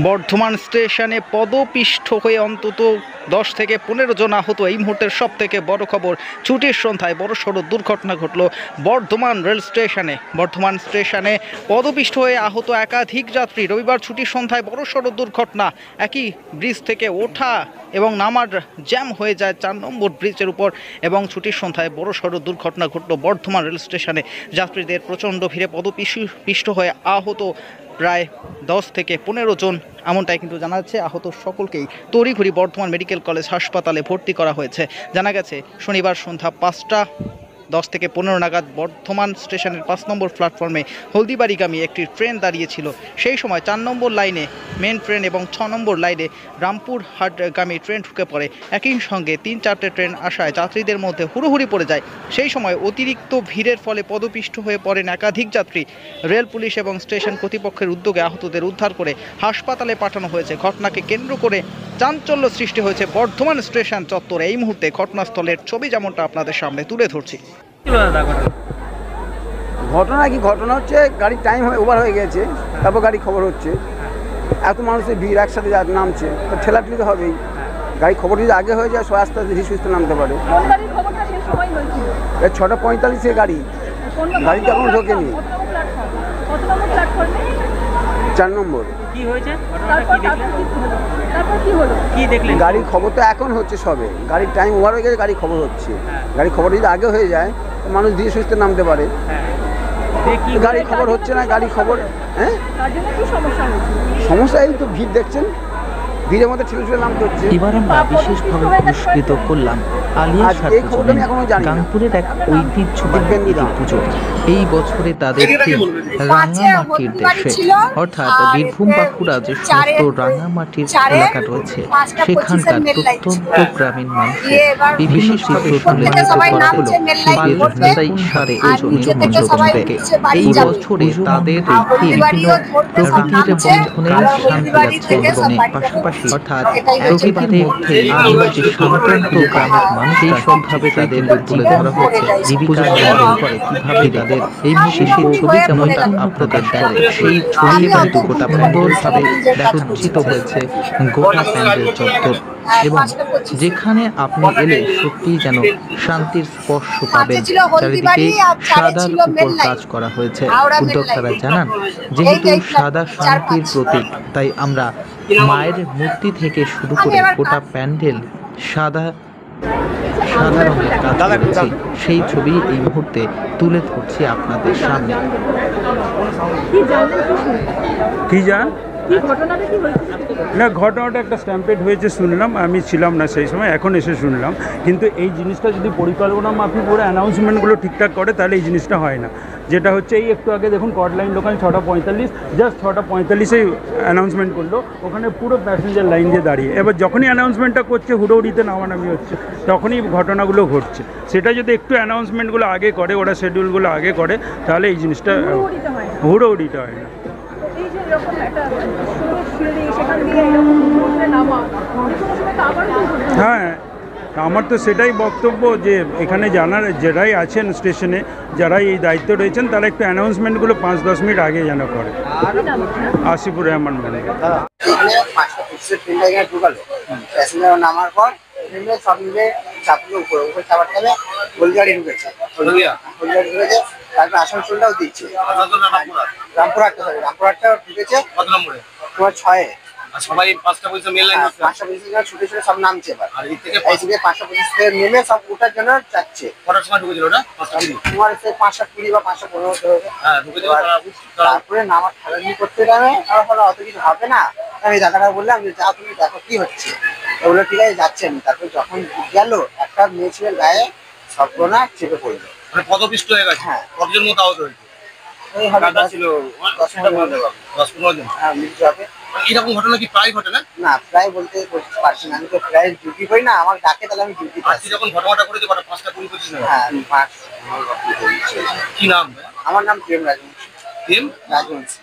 বর্ধমান স্টেশনে পদপিষ্ট হয়ে অন্তত 10 থেকে 15 জন আহত। এই মুহূর্তের সব থেকে বড় খবর, ছুটির সন্ধ্যায় বড়সড় দুর্ঘটনা ঘটল বর্ধমান রেল স্টেশনে। বর্ধমান স্টেশনে পদপিষ্ট হয়ে আহত একাধিক যাত্রী। রবিবার ছুটির সন্ধ্যায় বড়সড় দুর্ঘটনা। একই ব্রিজ থেকে ওঠা এবং নামার জ্যাম হয়ে যায় 4 নম্বর ব্রিজের উপর, এবং ছুটির সন্ধ্যায় বড়সড় দুর্ঘটনা ঘটল বর্ধমান রেল স্টেশনে। যাত্রীদের প্রচণ্ড ভিড়ে পদপিষ্ট হয়ে আহত প্রায় 10 থেকে 15 জন, এমনটাই কিন্তু জানা যাচ্ছে। আহত সকলকেই তড়িঘড়ি বর্ধমান মেডিকেল কলেজ হাসপাতালে ভর্তি করা হয়েছে। জানা গেছে শনিবার সন্ধ্যা 5:10 থেকে 15 নাগাদ বর্ধমান স্টেশনের 5 নম্বর প্ল্যাটফর্মে হলদিবাড়িগামী একটি ট্রেন দাঁড়িয়েছিল। সেই সময় 4 নম্বর লাইনে মেন ট্রেন এবং 6 নম্বর লাইনে রামপুরহাটগামী ট্রেন ঢুকে পড়ে। একই সঙ্গে 3-4টে ট্রেন আসায় যাত্রীদের মধ্যে হুড়োহুড়ি পড়ে যায়। সেই সময় অতিরিক্ত ভিড়ের ফলে পদপিষ্ট হয়ে পড়েন একাধিক যাত্রী। রেল পুলিশ এবং স্টেশন কর্তৃপক্ষের উদ্যোগে আহতদের উদ্ধার করে হাসপাতালে পাঠানো হয়েছে। ঘটনাকে কেন্দ্র করে চাঞ্চল্য সৃষ্টি হয়েছে বর্ধমান স্টেশন চত্বরে। এই মুহূর্তে ঘটনাস্থলের ছবি যেমনটা আপনাদের সামনে তুলে ধরছি। ঘটনা কি, ঘটনা হচ্ছে গাড়ির টাইম ওভার হয়ে গেছে, তারপর গাড়ি খবর হচ্ছে এত মানুষের ভিড় একসাথে নামছে, তো ঠেলাঠেলি তো হবেই। গাড়ি খবর যদি আগে হয়ে যায় সব আস্তে আস্তে ধীরে সুস্থে নামতে পারে। 6:45 গাড়ি গাড়িটা এখন ঢোকেনি। 4 নম্বর। কি হয়েছে? কি দেখলেন? গাড়ির খবর তো এখন হচ্ছে সবে, গাড়ির টাইম ওভার হয়ে গেছে, গাড়ি খবর হচ্ছে। গাড়ি খবর যদি আগে হয়ে যায় তো মানুষ ধীরে সুস্থে নামতে পারে। গাড়ি খবর হচ্ছে না, গাড়ি খবর সমস্যা এই তো ভিড় দেখছেন, ভিড়ের মধ্যে ঠেলে নামতে হচ্ছে। এবার আমরা বিশেষভাবে পুরস্কৃত করলাম আলিয়া কানপুরের এক ঐতিহ্যবাহী পুজো। এই বছরে তাদের রাঙামাটির দেশে, অর্থাৎ বীরভূম বাঁকুড়া যে সমস্ত রাঙামাটির এলাকা রয়েছে সেখানকার প্রত্যন্ত গ্রামীণ মানুষের বিশেষভাবে তুলে ধরতে করা হলো বালুরঘাটাই সারে থেকে। এই বছরে তাদের বিভিন্ন প্রকৃতির বন্ধনে শান্তি আছে এবং পাশাপাশি অর্থাৎ প্রকৃতির মধ্যে আদিবাসী সম্প্রান্ত গ্রামের মানুষ এই সবভাবে তাদের তুলে ধরা হচ্ছে জীবিকা নির্বাহ করে কিভাবে তাদের এই বিশেষ ছবি যেমনটা প্রকাশ করে। সেই ছবি কিন্তু গোটা প্যান্ডেলভাবে সজ্জিত হয়েছে গোটা প্যান্ডেল চত্বর, এবং যেখানে আপনি এলে সত্যি যেন শান্তির স্পর্শ পাবেন। চারিদিকে সাদার উপর কাজ করা হয়েছে। উদ্যোক্তারা জানান, যেহেতু সাদা শান্তির প্রতীক, তাই আমরা মায়ের মূর্তি থেকে শুরু করে গোটা প্যান্ডেল সাদা রঙের কাজ করেছি। সেই ছবি এই মুহূর্তে তুলে ধরছি আপনাদের সামনে। কি জান না, ঘটনাটা একটা স্ট্যাম্পেড হয়েছে শুনলাম, আমি ছিলাম না সেই সময়, এখন এসে শুনলাম। কিন্তু এই জিনিসটা যদি পরিকল্পনা মাফিক করে অ্যানাউন্সমেন্টগুলো ঠিকঠাক করে তাহলে এই জিনিসটা হয় না। যেটা হচ্ছে এই একটু আগে দেখুন কটলাইন লোকাল 6:45, জাস্ট 6:45 অ্যানাউন্সমেন্ট করলো, ওখানে পুরো প্যাসেঞ্জার লাইন দিয়ে দাঁড়িয়ে। এবার যখনই অ্যানাউন্সমেন্টটা করছে হুড়োহুড়িতে নামানামি হচ্ছে, তখনই ঘটনাগুলো ঘটছে। সেটা যদি একটু অ্যানাউন্সমেন্টগুলো আগে করে, ওরা শিডিউলগুলো আগে করে, তাহলে এই জিনিসটা হুড়োহুড়িটা হয় না। হ্যাঁ, আমার তো সেটাই বক্তব্য যে এখানে যারাই আছেন স্টেশনে, যারাই এই দায়িত্ব রয়েছেন, তারা একটু অ্যানাউন্সমেন্টগুলো 5-10 মিনিট আগে যেন করে। আসিফুর রহমান মানে নামার পর সব মিলে চাপগুলো উপরে চাপার তলে হলদিবাড়ি ঢুকেছে, তারপর আসানসোলটাও দিচ্ছে, রামপুরহাটটা ঢুকেছে তোমার 6-এ। সবাই 5টা পজিশন মেল লাইন 5টা পজিশন ছুটে ছুটে সব নামছে। এবার আর এই থেকে 5টা পজিশন নেমে সব ওঠার জন্য যাচ্ছে। কটার সময় ঢুকেছিল ওটা? 5:20 তোমার 5:20 বা 5:15 হতে হবে। হ্যাঁ, ঢুকেছিল। তারপরে নামার ঠেলানি করতে যাবে, তারপরে অত কিছু হবে না। আমি দাদাটা বললাম যে যা তুমি দেখো কি হচ্ছে, ওগুলো ঠিক আছে যাচ্ছেন। তারপরে যখন গেল একটা মেয়ে ছেলের গায়ে সবগুলো চেপে পড়লো, মানে পদপিষ্ট হয়ে গেছে। হ্যাঁ, কতজন মতো আহত হয়েছে? এই হাজার ছিল 10-15 জন। হ্যাঁ, মিলতে হবে। এরকম ঘটনা কি প্রায় ঘটে না? না, প্রায় বলতে পারছি না, আমি তো প্রায় ডিউটি করি না, আমার ডাকে তাহলে আমি ডিউটি আজকে যখন ঘটনাটা ঘটেছে 5:20 হ্যাঁ, কি নাম? আমার নাম প্রেম রাজবংশী। প্রেম রাজবংশী।